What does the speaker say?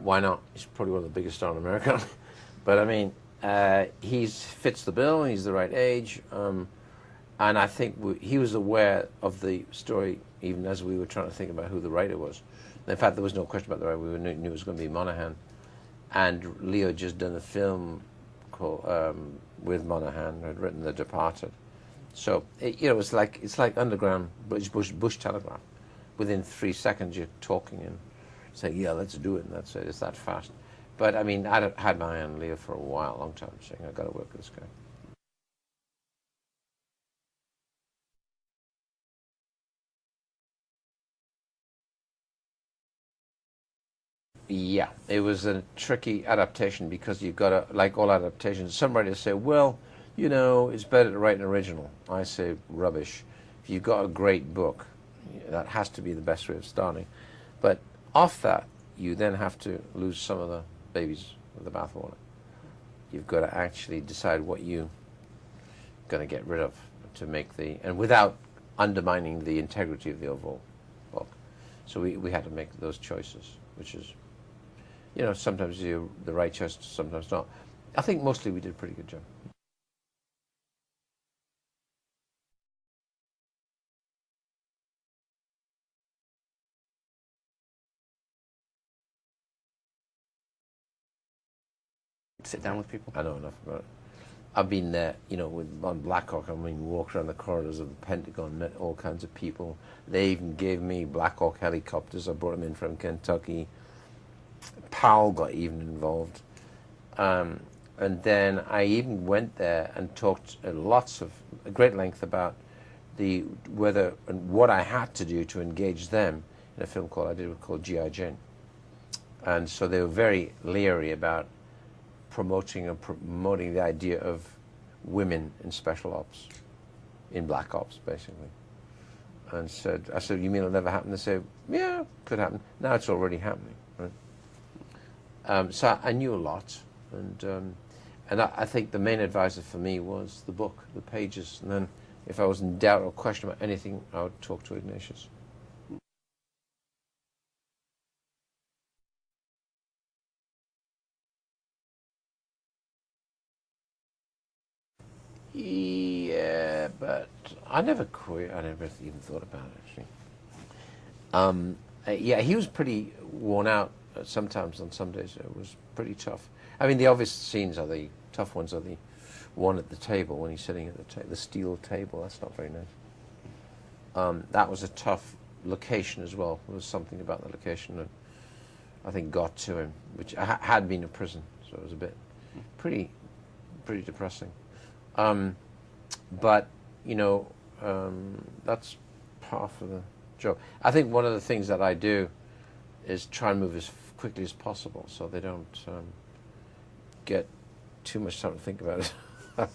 Why not? He's probably one of the biggest stars in America. But I mean, he fits the bill. He's the right age, and I think he was aware of the story even as we were trying to think about who the writer was. In fact, there was no question about the writer. We knew it was going to be Monahan, and Leo had just done a film called with Monahan, who had written The Departed. So you know, it's like underground Bush telegraph. Within 3 seconds, you're talking and saying, "Yeah, let's do it," and that's it. It's that fast. But I mean, I'd had my eye on Leo for a while, a long time, saying, "I've got to work with this guy." Yeah, it was a tricky adaptation because you've got to, like all adaptations, some writers say, well, you know, it's better to write an original. I say, rubbish. If you've got a great book, that has to be the best way of starting. But off that, you then have to lose some of the babies with the bathwater. You've got to actually decide what you're going to get rid of to make and without undermining the integrity of the overall book. So we had to make those choices, which is, you know, sometimes you're the right choice, sometimes not. I think mostly we did a pretty good job. Sit down with people? I know enough about it. I've been there, you know, on Black Hawk. I mean, walked around the corridors of the Pentagon, met all kinds of people. They even gave me Black Hawk helicopters. I brought them in from Kentucky. Powell got even involved. And then I even went there and talked at great length about whether and what I had to do to engage them in a film called G.I. Jane. And so they were very leery about promoting the idea of women in special ops, in black ops, basically. And I said, you mean it'll never happen? They said, yeah, could happen. Now it's already happening. Right? So I knew a lot, and I think the main advisor for me was the book, the pages, and then if I was in doubt or question about anything, I would talk to Ignatius. Yeah, but I never quit. I never even thought about it, actually. Yeah, he was pretty worn out sometimes on some days. It was pretty tough. I mean, the obvious scenes are the tough ones are the one at the table when he's sitting at the steel table. That's not very nice. That was a tough location as well. There was something about the location that I think got to him, which had been a prison, so it was a bit pretty depressing. But you know, that's part of the job. I think one of the things that I do is try and move as quickly as possible, so they don't get too much time to think about it.